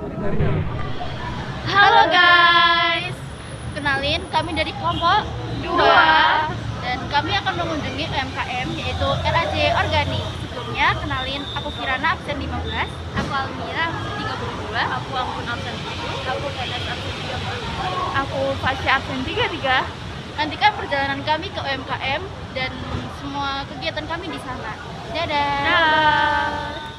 Halo guys, kenalin kami dari kelompok 2 dan kami akan mengunjungi UMKM yaitu RAJ Organik. Sebelumnya kenalin, aku Kirana absen 15, aku Almira absen 32, aku Ampun absen 1, aku Ganes absen 30, aku Fasya absen 33. Nantikan perjalanan kami ke UMKM dan semua kegiatan kami di sana. Dadah.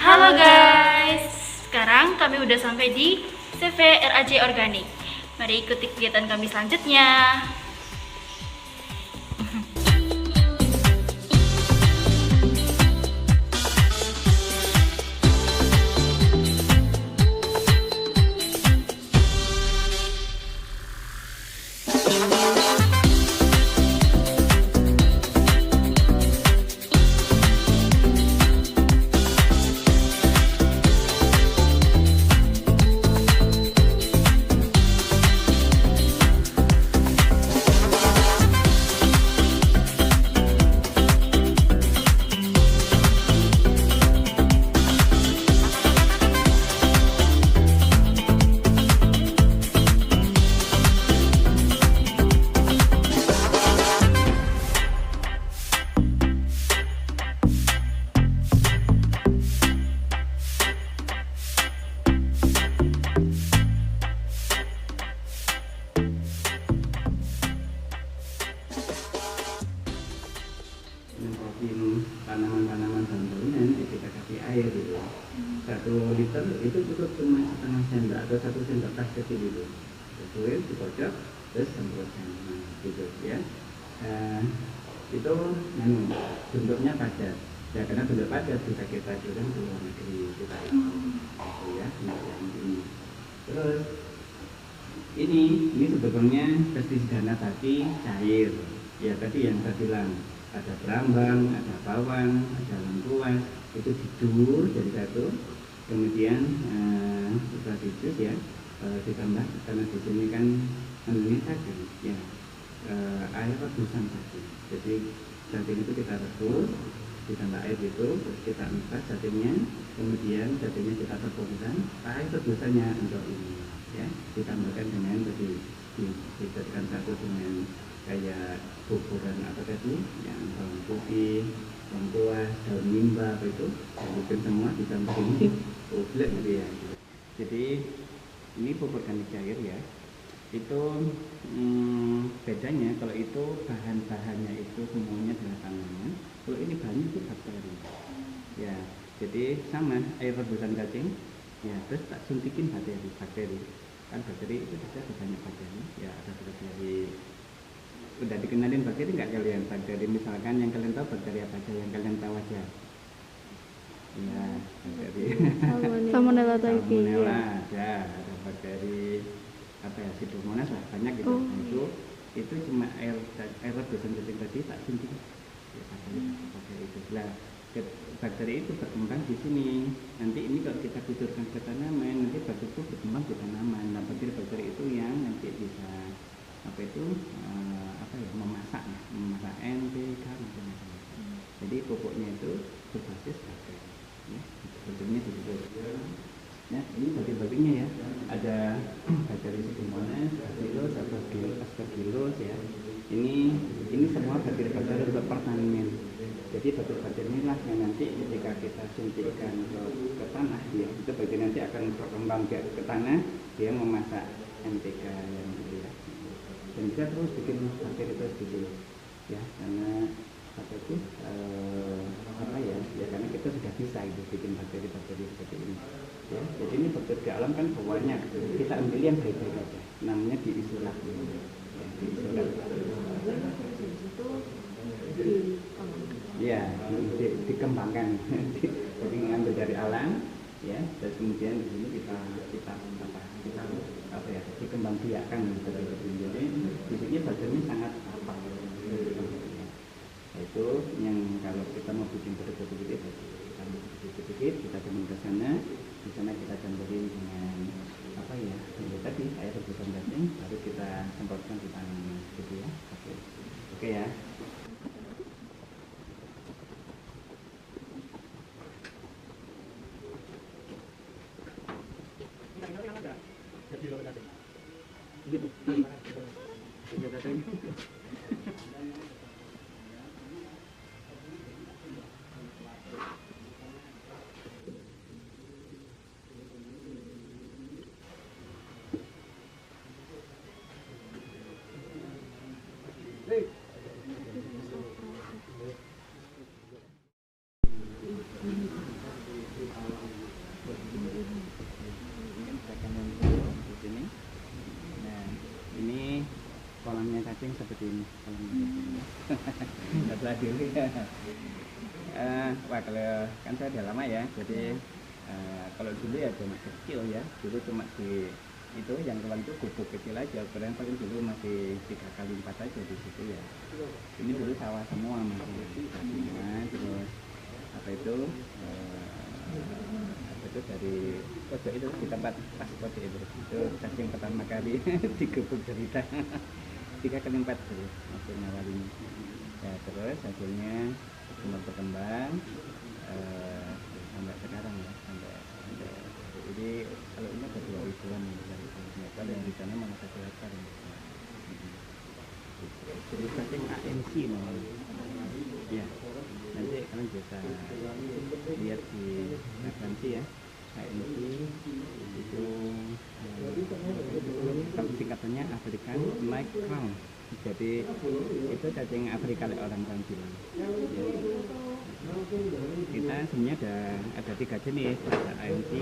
Halo guys, sekarang kami udah sampai di CV RAJ Organik. Mari ikuti kegiatan kami selanjutnya. Tanaman-tanaman bantuan kita kasih air gitu. 1 liter itu cukup cuma setengah sendok atau 1 sendok tas kecil gitu. Ditulis, dikocok, terus semprotkan gitu ya. Itu bentuknya padat. Ya karena bentuk padat bisa kita kirim ke luar negeri kita itu ya untuk yang ini. Terus ini sebetulnya pestisida nabati cair. Ya tadi yang saya bilang ada berambang, ada bawang, ada lengkuas, itu didur jadi satu, kemudian setelah dijus ya ditambah karena di sini kan ini tadi ya air rebusan tadi, jadi jatim itu kita rebus ditambah air itu terus kita empat jatimnya, kemudian jatimnya kita tepungkan, air rebusannya untuk ini ya ditambahkan dengan tadi dijadikan satu dengan kayak buburan apa tadi yang bawang putih, lengkuas, daun mimba apa itu bikin semua ditambahin oblek gitu ya. Jadi ini pupuk organik cair ya. Itu bedanya kalau itu bahan-bahannya itu semuanya adalah tanaman, kalau ini bahannya itu bakteri. Ya, jadi sama air rebusan cacing ya terus tak suntikin bakteri. Kan bakteri itu ada banyak bakteri ya, ada bakteri. Udah dikenalin bakteri nggak kalian? Bakteri misalkan yang kalian tahu bakteri apa aja yang kalian tahu aja? Ya, bakteri Salmonella typhi. Salmonella ada bakteri apa ya, Pseudomonas lah banyak gitu. Itu cuma air rebusan cacing tadi tak suntik ya, bakteri itu. Lah bakteri itu berkembang di sini. Nanti ini kalau kita kucurkan ke tanaman, nanti bakteri itu berkembang di tanaman. Nah bakteri itu yang nanti bisa apa itu memasak NPK macam-macam. Jadi pupuknya itu berbasis bakteri ya, sebetulnya gitu ya. Ini bagian-bagiannya ya, ada bakteri Pseudomonas, Aspergillus ya. Ini semua bakteri-bakteri untuk pertanian. Jadi bakteri inilah yang nanti ketika kita suntikkan ke tanah ya, itu bakteri nanti akan berkembang ke tanah, dia memasak NPK yang gitu ya. Dan kita terus bikin bakteri terus gitu ya, karena apa itu ya karena kita sudah bisa itu bikin bakteri-bakteri seperti ini ya. Jadi ini bakteri alam kan banyak, kita ambil yang baik-baik aja, namanya diisolat ya, diisolat. Itu ya dikembangkan. Jadi ngambil dari alam ya, dan kemudian di sini kita apa ya, dikembangbiakkan seperti itu. Jadi di sini badannya sangat apa itu yang kalau kita mau bikin berbeda-beda, kita sedikit kita jamin ke sana, di sana kita campurin dengan apa ya, tadi air rebusan cacing, baru kita semprotkan di tangan gitu ya. Oke ya. Kolamnya cacing seperti ini, nggak telah dulu ya. Wah, kalau kan saya udah lama ya, jadi kalau dulu ya cuma kecil ya, dulu cuma di itu yang keluar itu gubuk kecil aja, padahal paling dulu masih 3x4 aja di situ ya. Ini dulu sawah semua masih semua, terus apa itu dari pojok itu di tempat pas pojok itu cacing pertama kali digubuk cerita 3x4 dulu masih awalnya ya, terus hasilnya berkembang sampai sekarang ya, sampai jadi kalau ini ada 2 ribuan meter, yang di sana mana 1 hektar jadi cacing ANC namanya ya. Nanti kalian bisa lihat di referensi ya, ANC itu singkatannya African Night Crown. Jadi itu cacing Afrika orang bilang ya. Kita sebenarnya ada 3 jenis, ada ANC,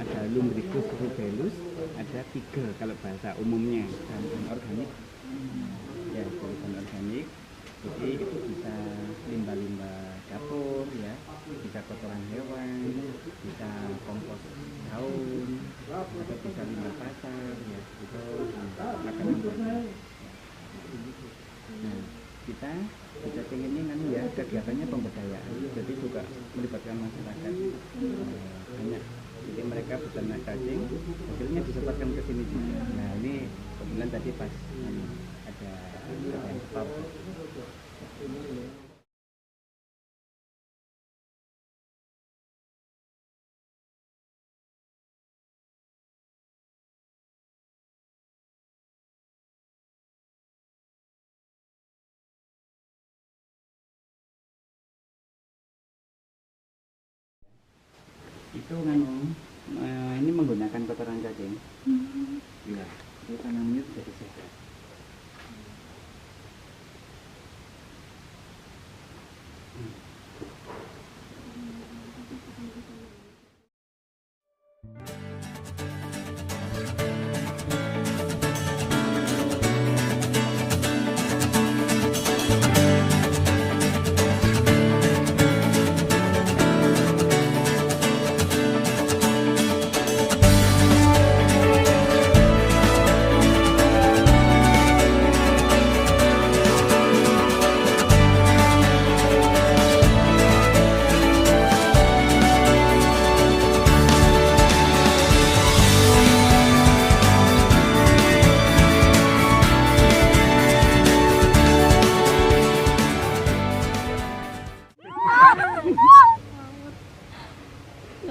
ada Lumbricus rubellus, ada Tigel kalau bahasa umumnya, dan organik ya, bukan organik. Jadi itu bisa limbah-limbah dapur ya, bisa kotoran hewan, bisa kompos daun, atau bisa limbah pasar ya, itu makanan pasar. Nah, kita cacing ini kan ya kegiatannya pemberdayaan, jadi juga melibatkan masyarakat banyak. Jadi mereka beternak cacing, hasilnya disebarkan ke sini juga. Nah ini kebetulan tadi pas ada yang stop. Itu kan ini menggunakan kotoran cacing. Ya, itu tanamnya jadi sehat.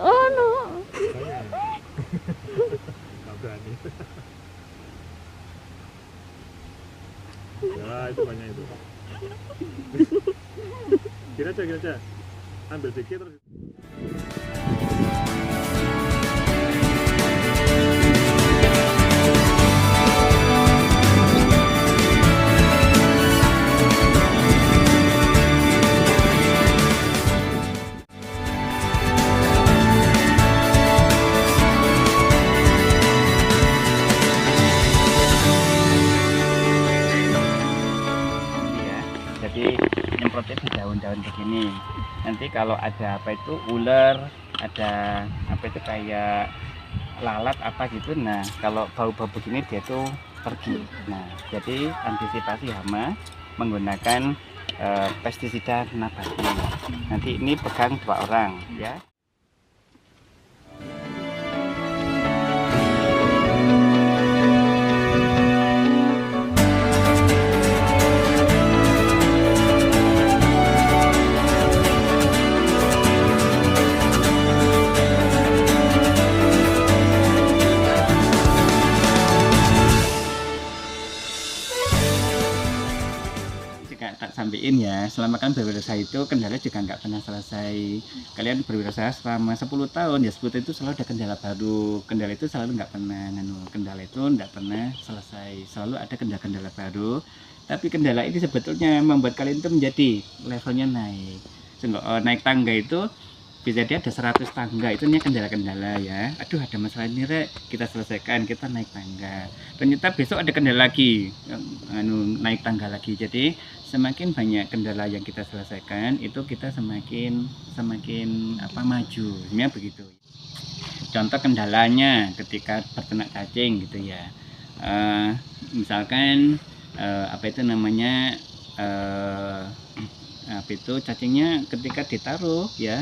Oh no. Nggak berani. Ya itu banyak itu. Kira aja. Ambil dikit terus. Jadi nyemprotnya di daun-daun begini. Nanti kalau ada apa itu ular, ada apa itu kayak lalat apa gitu, nah kalau bau-bau begini dia tuh pergi. Nah, jadi antisipasi hama menggunakan pestisida nabati. Nanti ini pegang 2 orang ya. Tak sampaikan ya, selama kan berwirausaha itu kendala juga nggak pernah selesai. Kalian berwirausaha selama 10 tahun ya, 10 tahun itu selalu ada kendala baru. Kendala itu selalu nggak pernah kendala itu nggak pernah selesai, selalu ada kendala-kendala baru. Tapi kendala ini sebetulnya membuat kalian itu menjadi levelnya naik. Naik tangga itu bisa dia ada 100 tangga, itu kendala-kendala ya. Aduh, ada masalah ini Rek, kita selesaikan, kita naik tangga. Ternyata besok ada kendala lagi, naik tangga lagi. Jadi semakin banyak kendala yang kita selesaikan, itu kita semakin maju. Sebenarnya begitu. Contoh kendalanya ketika berternak cacing gitu ya. Misalkan apa itu namanya cacingnya ketika ditaruh ya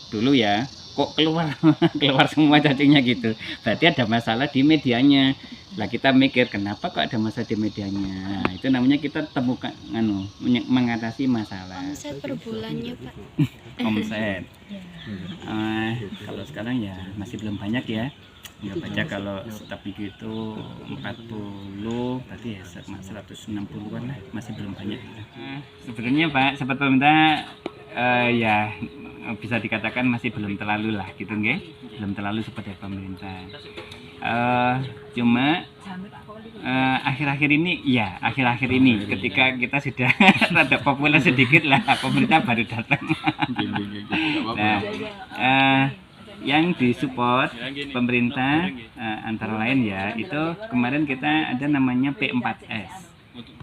dulu ya, kok keluar semua cacingnya gitu, berarti ada masalah di medianya. Lah kita mikir kenapa kok ada masalah di medianya, nah, itu namanya kita temukan mengatasi masalah. Omset per bulannya Pak? Omset kalau sekarang ya masih belum banyak ya, nggak banyak. Kalau setiap minggu itu 40, berarti ya 160-an lah, masih belum banyak. Sebenarnya Pak, sahabat pemerintah ya bisa dikatakan masih belum terlalu lah gitu nggih, belum terlalu seperti pemerintah. Cuma akhir-akhir ini ketika kita sudah rada populer sedikit lah, pemerintah baru datang. Nah, yang disupport pemerintah antara lain ya, itu kemarin kita ada namanya P4S.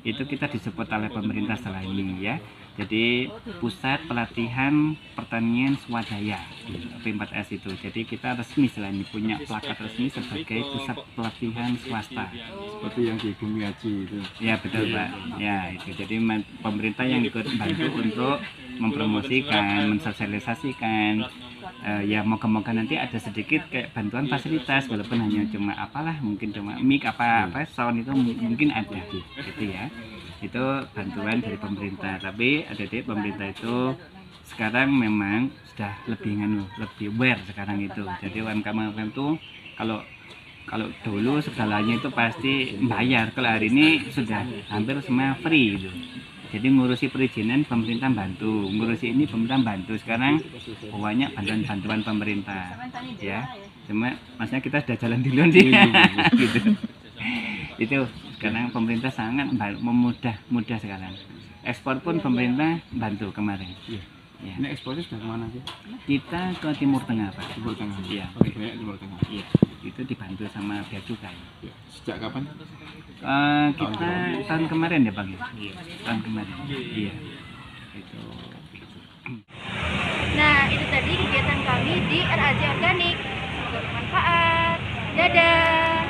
Itu kita disupport oleh pemerintah setelah ini ya. Jadi pusat pelatihan pertanian swadaya P4S itu. Jadi kita resmi setelah ini punya plakat resmi sebagai pusat pelatihan swasta. Seperti yang di Bumi Haji itu. Ya betul Pak. Ya itu. Jadi pemerintah yang ikut bantu untuk mempromosikan, mensosialisasikan. Ya moga-moga nanti ada sedikit kayak bantuan fasilitas, walaupun hanya cuma mungkin cuma mic sound itu mungkin ada gitu ya. Itu bantuan dari pemerintah. Tapi adik-adik, pemerintah itu sekarang memang sudah lebih aware sekarang itu. Jadi UMKM itu kalau dulu segalanya itu pasti bayar, kalau hari ini sudah hampir semua free gitu. Jadi ngurusi perizinan pemerintah bantu, ngurusi ini pemerintah bantu. Sekarang banyak bantuan pemerintah ya. Cuma maksudnya kita sudah jalan duluan sih gitu. Itu sekarang pemerintah sangat mudah sekarang. Ekspor pun pemerintah bantu kemarin. Ya. Ini ekspornya sudah kemana sih? Kita ke Timur Tengah Pak. Timur Tengah. Iya. Banyak Timur Tengah. Iya. Itu dibantu sama Bea Cukai. Ya. Sejak kapan? Kita tahun kemarin ya Bang. Iya. Tahun kemarin. Iya. Itu. Nah, itu tadi kegiatan kami di RAJ Organik. Semoga bermanfaat. Dadah.